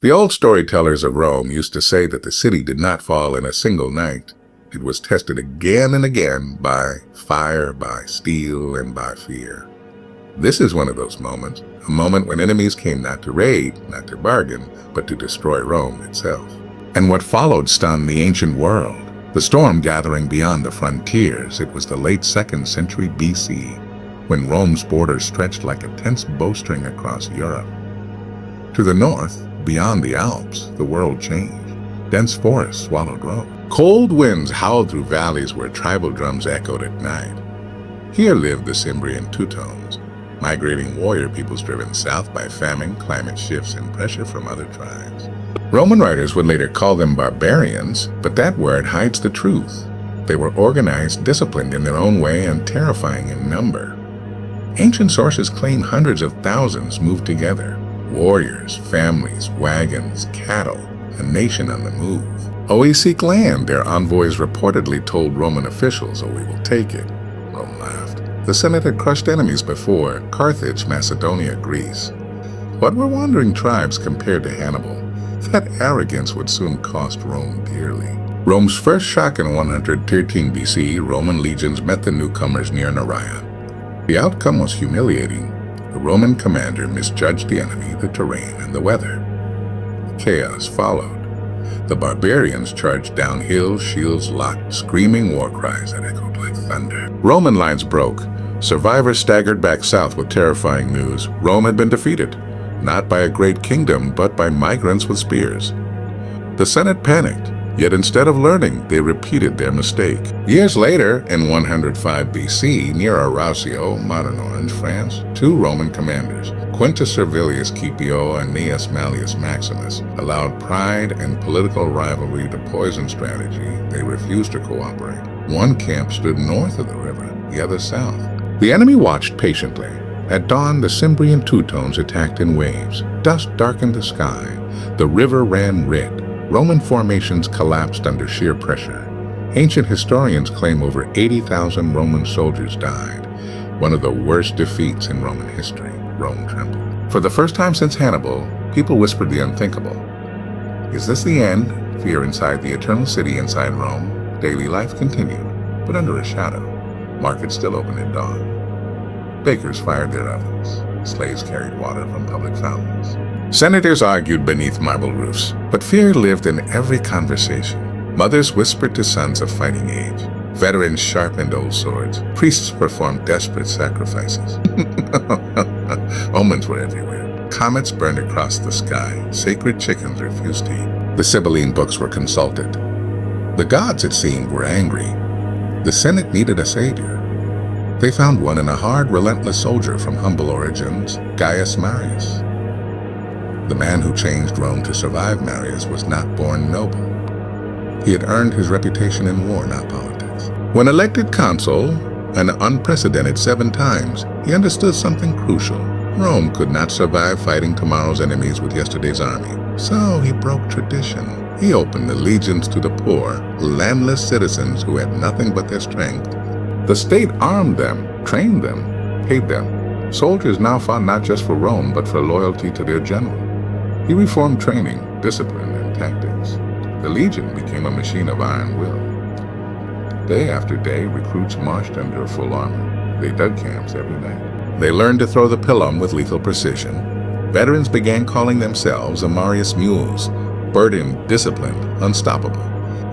The old storytellers of Rome used to say that the city did not fall in a single night. It was tested again and again by fire, by steel, and by fear. This is one of those moments, a moment when enemies came not to raid, not to bargain, but to destroy Rome itself. And what followed stunned the ancient world. The storm gathering beyond the frontiers, it was the late 2nd century BC, when Rome's borders stretched like a tense bowstring across Europe. To the north, beyond the Alps, the world changed. Dense forests swallowed Rome. Cold winds howled through valleys where tribal drums echoed at night. Here lived the Cimbri and Teutones, migrating warrior peoples driven south by famine, climate shifts, and pressure from other tribes. Roman writers would later call them barbarians, but that word hides the truth. They were organized, disciplined in their own way, and terrifying in number. Ancient sources claim hundreds of thousands moved together. Warriors, families, wagons, cattle, a nation on the move. "Oh, we seek land," their envoys reportedly told Roman officials. "Oh, we will take it." Rome laughed. The Senate had crushed enemies before: Carthage, Macedonia, Greece. What were wandering tribes compared to Hannibal? That arrogance would soon cost Rome dearly. Rome's first shock in 113 BC, Roman legions met the newcomers near Noreia. The outcome was humiliating. The Roman commander misjudged the enemy, the terrain, and the weather. Chaos followed. The barbarians charged down hills, shields locked, screaming war cries that echoed like thunder. Roman lines broke. Survivors staggered back south with terrifying news. Rome had been defeated, not by a great kingdom, but by migrants with spears. The Senate panicked, yet instead of learning, they repeated their mistake. Years later, in 105 BC, near Arausio, modern Orange, France, 2 Roman commanders, Quintus Servilius Scipio and Gnaeus Mallius Maximus, allowed pride and political rivalry to poison strategy. They refused to cooperate. One camp stood north of the river, the other south. The enemy watched patiently. At dawn, the Cimbri and Teutones attacked in waves. Dust darkened the sky. The river ran red. Roman formations collapsed under sheer pressure. Ancient historians claim over 80,000 Roman soldiers died. One of the worst defeats in Roman history. Rome trembled. For the first time since Hannibal, people whispered the unthinkable. Is this the end? Fear inside the eternal city inside Rome. Daily life continued, but under a shadow. Markets still open at dawn. Bakers fired their ovens. Slaves carried water from public fountains. Senators argued beneath marble roofs, but fear lived in every conversation. Mothers whispered to sons of fighting age. Veterans sharpened old swords. Priests performed desperate sacrifices. Omens were everywhere. Comets burned across the sky. Sacred chickens refused to eat. The Sibylline books were consulted. The gods, it seemed, were angry. The Senate needed a savior. They found one in a hard, relentless soldier from humble origins, Gaius Marius. The man who changed Rome to survive Marius was not born noble. He had earned his reputation in war, not politics. When elected consul, and unprecedented 7 times, he understood something crucial. Rome could not survive fighting tomorrow's enemies with yesterday's army. So he broke tradition. He opened the legions to the poor, landless citizens who had nothing but their strength. The state armed them, trained them, paid them. Soldiers now fought not just for Rome, but for loyalty to their general. He reformed training, discipline, and tactics. The legion became a machine of iron will. Day after day, recruits marched under full armor. They dug camps every night. They learned to throw the pilum with lethal precision. Veterans began calling themselves the Marius Mules, burdened, disciplined, unstoppable.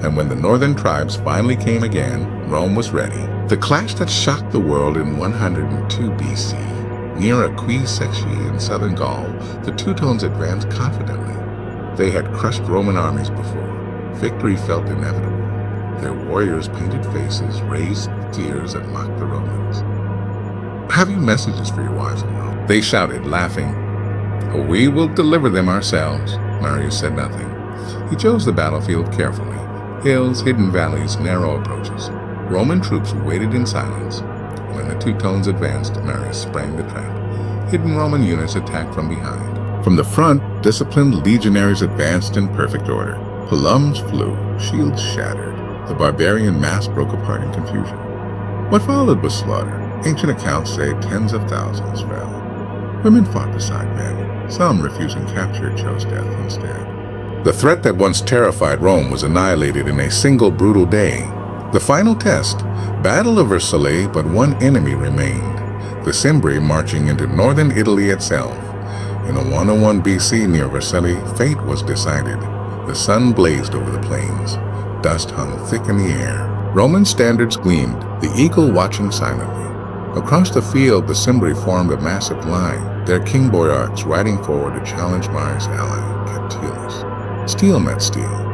And when the northern tribes finally came again, Rome was ready. The clash that shocked the world in 102 BC. Near Aquae Sextiae in southern Gaul, the Teutones advanced confidently. They had crushed Roman armies before. Victory felt inevitable. Their warriors painted faces, raised spears, and mocked the Romans. "Have you messages for your wives in Rome?" They shouted, laughing. "We will deliver them ourselves." Marius said nothing. He chose the battlefield carefully. Hills, hidden valleys, narrow approaches. Roman troops waited in silence. When the Teutones advanced, Marius sprang the trap. Hidden Roman units attacked from behind. From the front, disciplined legionaries advanced in perfect order. Pilums flew, shields shattered. The barbarian mass broke apart in confusion. What followed was slaughter. Ancient accounts say tens of thousands fell. Women fought beside men. Some, refusing capture, chose death instead. The threat that once terrified Rome was annihilated in a single brutal day. The final test, Battle of Vercellae, but one enemy remained, the Cimbri marching into northern Italy itself. In 101 BC near Vercellae, fate was decided. The sun blazed over the plains. Dust hung thick in the air. Roman standards gleamed, the eagle watching silently. Across the field, the Cimbri formed a massive line, their king boyarchs riding forward to challenge Marius' ally, Catulus. Steel met steel.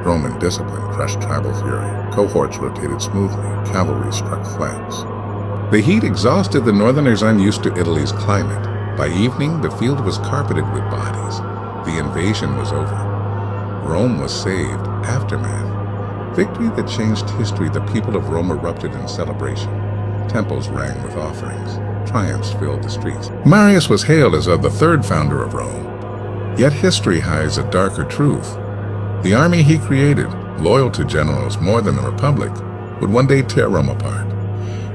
Roman discipline crushed tribal fury. Cohorts rotated smoothly. Cavalry struck flanks. The heat exhausted the northerners unused to Italy's climate. By evening, the field was carpeted with bodies. The invasion was over. Rome was saved. Aftermath. Victory that changed history, the people of Rome erupted in celebration. Temples rang with offerings. Triumphs filled the streets. Marius was hailed as the third founder of Rome. Yet history hides a darker truth. The army he created, loyal to generals more than the Republic, would one day tear Rome apart.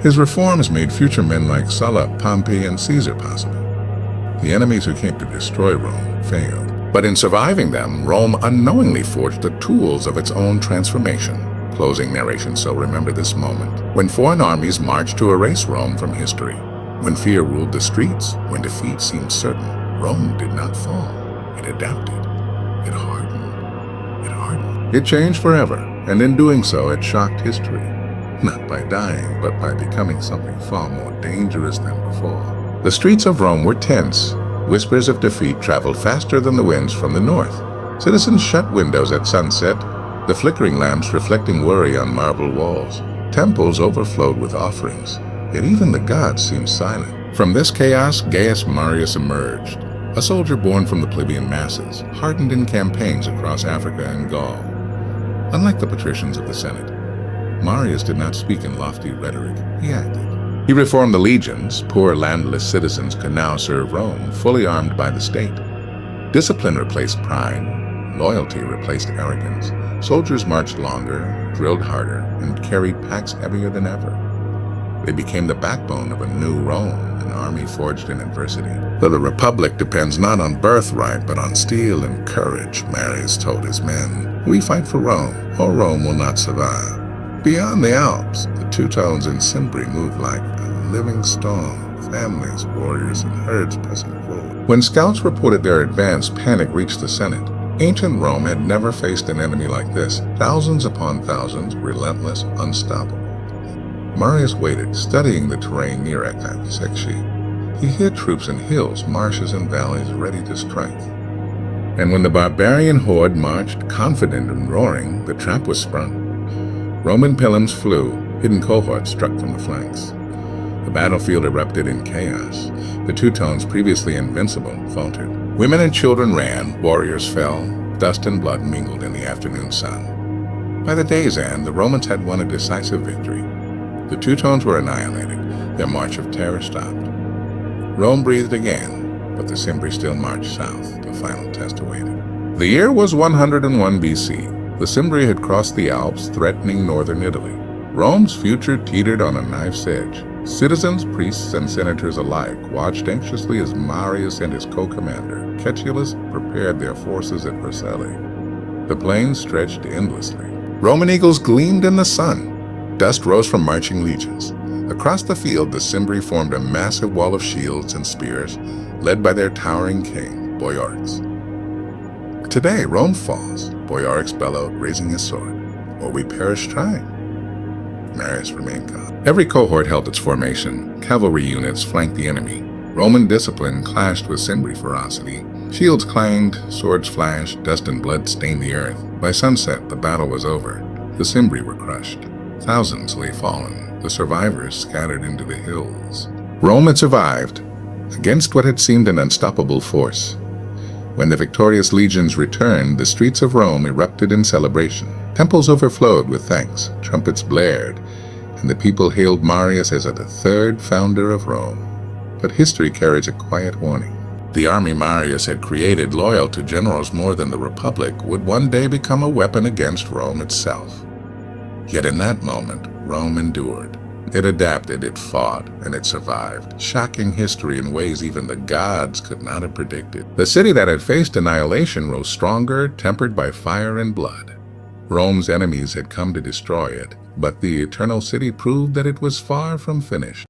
His reforms made future men like Sulla, Pompey, and Caesar possible. The enemies who came to destroy Rome failed. But in surviving them, Rome unknowingly forged the tools of its own transformation. Closing narration, so remember this moment. When foreign armies marched to erase Rome from history. When fear ruled the streets. When defeat seemed certain. Rome did not fall. It adapted. It hardened. It changed forever, and in doing so, it shocked history. Not by dying, but by becoming something far more dangerous than before. The streets of Rome were tense. Whispers of defeat traveled faster than the winds from the north. Citizens shut windows at sunset, the flickering lamps reflecting worry on marble walls. Temples overflowed with offerings, yet even the gods seemed silent. From this chaos, Gaius Marius emerged, a soldier born from the plebeian masses, hardened in campaigns across Africa and Gaul. Unlike the patricians of the Senate, Marius did not speak in lofty rhetoric, he acted. He reformed the legions. Poor landless citizens could now serve Rome, fully armed by the state. Discipline replaced pride. Loyalty replaced arrogance. Soldiers marched longer, drilled harder, and carried packs heavier than ever. They became the backbone of a new Rome, an army forged in adversity. Though the Republic depends not on birthright, but on steel and courage, Marius told his men. We fight for Rome, or Rome will not survive. Beyond the Alps, the Teutones and Cimbri moved like a living storm, families, warriors, and herds pressing forward. When scouts reported their advance, panic reached the Senate. Ancient Rome had never faced an enemy like this, thousands upon thousands, relentless, unstoppable. Marius waited, studying the terrain near Aquae Sextiae. He hid troops in hills, marshes, and valleys ready to strike. And when the barbarian horde marched, confident and roaring, the trap was sprung. Roman pilums flew, hidden cohorts struck from the flanks. The battlefield erupted in chaos. The Teutones, previously invincible, faltered. Women and children ran, warriors fell, dust and blood mingled in the afternoon sun. By the day's end, the Romans had won a decisive victory. The Teutones were annihilated, their march of terror stopped. Rome breathed again, but the Cimbri still marched south. The final test awaited. The year was 101 BC. The Cimbri had crossed the Alps, threatening northern Italy. Rome's future teetered on a knife's edge. Citizens, priests, and senators alike watched anxiously as Marius and his co-commander, Catulus, prepared their forces at Vercellae. The plains stretched endlessly. Roman eagles gleamed in the sun. Dust rose from marching legions. Across the field, the Cimbri formed a massive wall of shields and spears, led by their towering king, boyarchs. Today, Rome falls, boyarchs bellowed, raising his sword, or we perish trying. Marius remained calm. Every cohort held its formation. Cavalry units flanked the enemy. Roman discipline clashed with Cimbri ferocity. Shields clanged, swords flashed, dust and blood stained the earth. By sunset, the battle was over. The Cimbri were crushed. Thousands lay fallen, the survivors scattered into the hills. Rome had survived, against what had seemed an unstoppable force. When the victorious legions returned, the streets of Rome erupted in celebration. Temples overflowed with thanks, trumpets blared, and the people hailed Marius as the third founder of Rome. But history carries a quiet warning. The army Marius had created, loyal to generals more than the Republic, would one day become a weapon against Rome itself. Yet in that moment, Rome endured. It adapted, it fought, and it survived, shocking history in ways even the gods could not have predicted. The city that had faced annihilation rose stronger, tempered by fire and blood. Rome's enemies had come to destroy it, but the eternal city proved that it was far from finished.